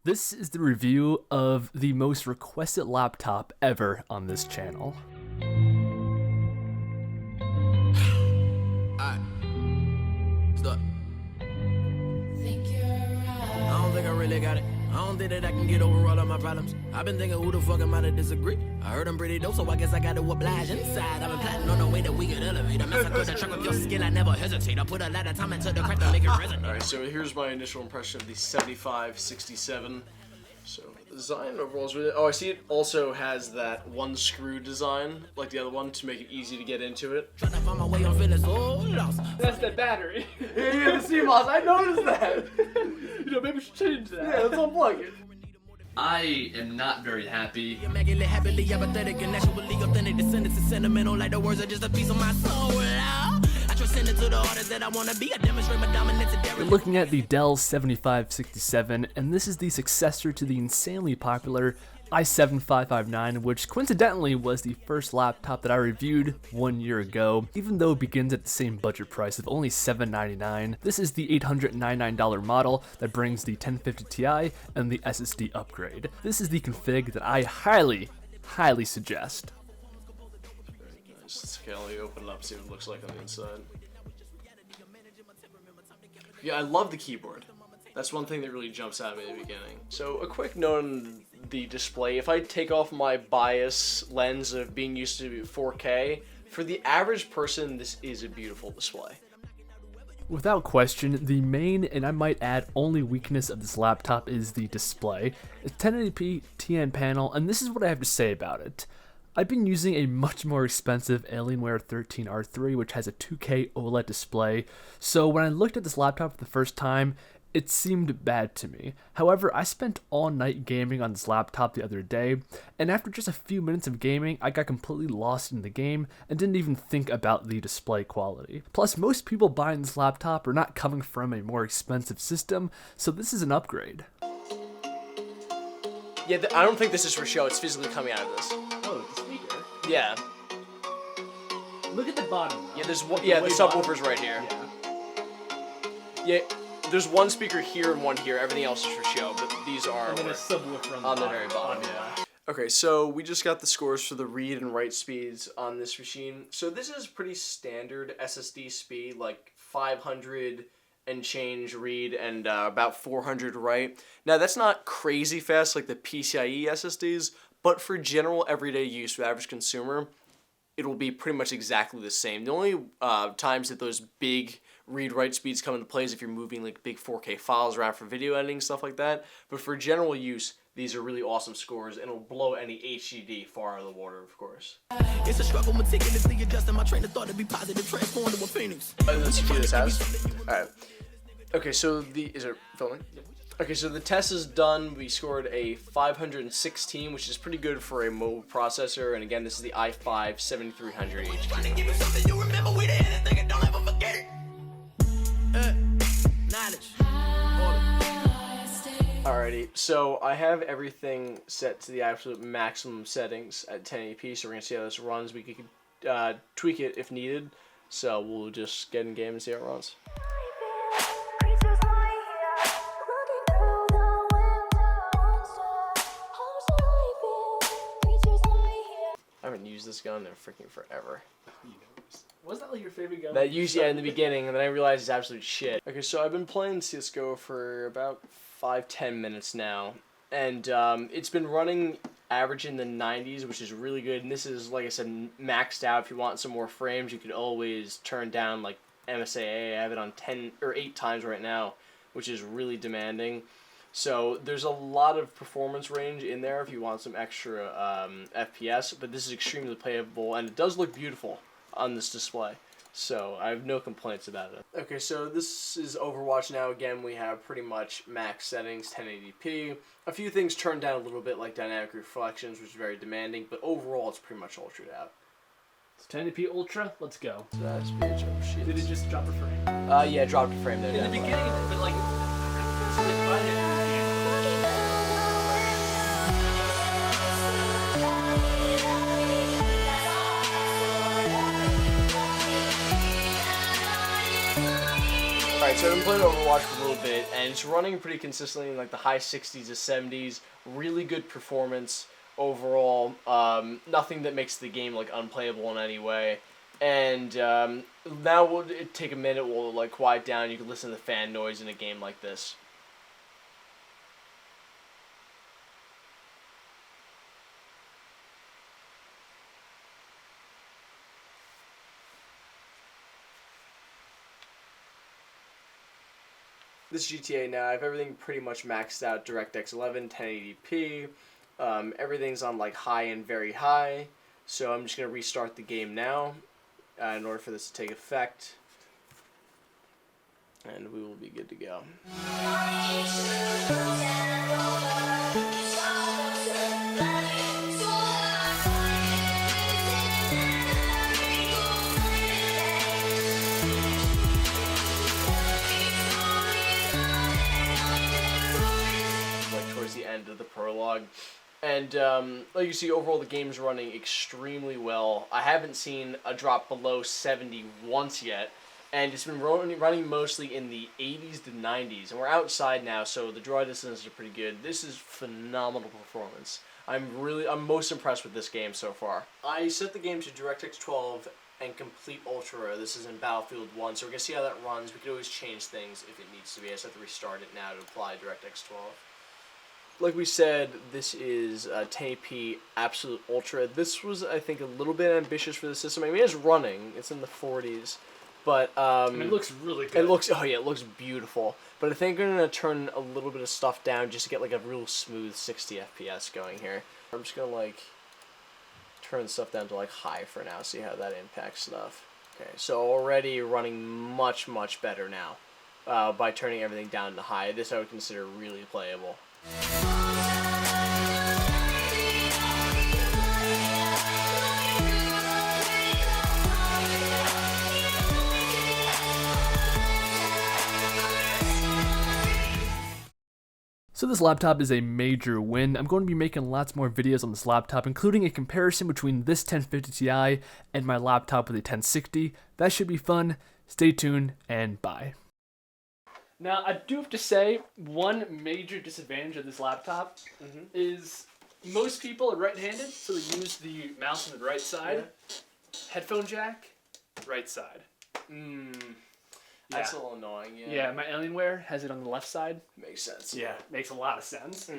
This is the review of the most requested laptop ever on this channel. Alright. Stop. I don't think I really got it. I don't think that I can get over all of my problems. I've been thinking, who the fuck am I to disagree? I heard I'm pretty dope, so I guess I got to oblige inside. I've been plotting on the way that we could elevate. I massacre the track of your skin, I never hesitate. I put a lot of time into the crack to make it resonate. Alright, so here's my initial impression of the 7567. So the design overall is really... Oh, I see it also has that one screw design, like the other one, to make it easy to get into it. Trying to find my way, I'm feeling so lost. That's the battery. Yeah, the CMOS, I noticed that! You know, maybe we should change that. Yeah, let's unplug it. I am not very happy. Immaculate, happily apathetic, and naturally authentic. Descendants is sentimental, like the words are just a piece of my soul. I transcend it to the artist that I want to be. I demonstrate my dominance. We're looking at the Dell 7567, and this is the successor to the insanely popular i7-5509, which coincidentally was the first laptop that I reviewed 1 year ago. Even though it begins at the same budget price of only $799, this is the $899 model that brings the 1050 Ti and the SSD upgrade. This is the config that I highly suggest. Very nice. Okay, let me open it up, see what it looks like on the inside. Yeah, I love the keyboard. That's one thing that really jumps out at me at the beginning. So a quick note on the display. If I take off my bias lens of being used to 4K, for the average person, this is a beautiful display. Without question, the main, and I might add only weakness of this laptop is the display. It's 1080p TN panel, and this is what I have to say about it. I've been using a much more expensive Alienware 13R3, which has a 2K OLED display, so when I looked at this laptop for the first time, it seemed bad to me. However, I spent all night gaming on this laptop the other day, and after just a few minutes of gaming, I got completely lost in the game and didn't even think about the display quality. Plus, most people buying this laptop are not coming from a more expensive system, so this is an upgrade. Yeah, I don't think this is for show. It's physically coming out of this. Oh, the speaker. Yeah. Look at the bottom. Though. Yeah, there's one. Yeah, the subwoofer's right here. Yeah. Yeah. There's one speaker here and one here. Everything else is for show, but these are And then a subwoofer on the very bottom. Yeah. Okay, so we just got the scores for the read and write speeds on this machine. So this is pretty standard SSD speed, like 500 and change read and about 400 write. Now that's not crazy fast like the PCIe SSDs, but for general everyday use with average consumer, it will be pretty much exactly the same. The only times that those big read-write speeds come into play is if you're moving like big 4K files around for video editing, stuff like that. But for general use, these are really awesome scores, and it'll blow any HDD far out of the water, of course. It's a struggle meticulously adjusting my train of thought to be positive, transformed to a phoenix. Let's see what this has. Alright. Okay, so is it filming? Okay, so the test is done. We scored a 516, which is pretty good for a mobile processor. And again, this is the i5 7300 HQ. Trying to give you something you remember, we the anything and don't ever forget it. Knowledge. Alrighty, so I have everything set to the absolute maximum settings at 1080p, so we're going to see how this runs. We could tweak it if needed, so we'll just get in game and see how it runs. I haven't used this gun in freaking forever. Wasn't that like your favorite gun? That used in the beginning, and then I realized it's absolute shit. Okay, so I've been playing CSGO for about 5-10 minutes now, and it's been running average in the 90s, which is really good. And this is, like I said, maxed out. If you want some more frames, you could always turn down like MSAA. I have it on 10 or 8 times right now, which is really demanding. So there's a lot of performance range in there if you want some extra FPS, but this is extremely playable, and it does look beautiful on this display, so I have no complaints about it. Okay, so this is Overwatch now. Again, we have pretty much max settings, 1080p. A few things turned down a little bit, like dynamic reflections, which is very demanding, but overall it's pretty much ultra'd out. It's 1080p Ultra. Let's go. That's bitch. Oh shit. Did it just drop a frame? Yeah, dropped a frame there. In the beginning, but like, Alright, so I've been playing Overwatch for a little bit, and it's running pretty consistently in like the high 60s to 70s. Really good performance overall. Nothing that makes the game like unplayable in any way. And now we'll take a minute. We'll like quiet down. You can listen to the fan noise in a game like this. This GTA now, I have everything pretty much maxed out. DirectX 11, 1080p. Everything's on like high and very high. So I'm just going to restart the game now in order for this to take effect. And we will be good to go. Towards the end of the prologue. And like you see, overall the game's running extremely well. I haven't seen a drop below 70 once yet, and it's been running mostly in the 80s to 90s. And we're outside now, so the draw distances are pretty good. This is phenomenal performance. I'm most impressed with this game so far. I set the game to DirectX 12 and Complete Ultra. This is in Battlefield 1, so we're going to see how that runs. We can always change things if it needs to be. I just have to restart it now to apply DirectX 12. Like we said, this is 1080p Absolute Ultra. This was, I think, a little bit ambitious for the system. I mean, it's running. It's in the 40s. But, I mean, it looks really good. It looks beautiful. But I think I'm going to turn a little bit of stuff down just to get, like, a real smooth 60 FPS going here. I'm just going to, like, turn stuff down to, like, high for now, see how that impacts stuff. Okay, so already running much, much better now by turning everything down to high. This I would consider really playable. So this laptop is a major win. I'm going to be making lots more videos on this laptop, including a comparison between this 1050 Ti and my laptop with a 1060. That should be fun. Stay tuned, and bye. Now, I do have to say, one major disadvantage of this laptop is most people are right-handed, so they use the mouse on the right side. Yeah. Headphone jack, right side. That's a little annoying, yeah. Yeah, my Alienware has it on the left side. Makes sense. Yeah, makes a lot of sense.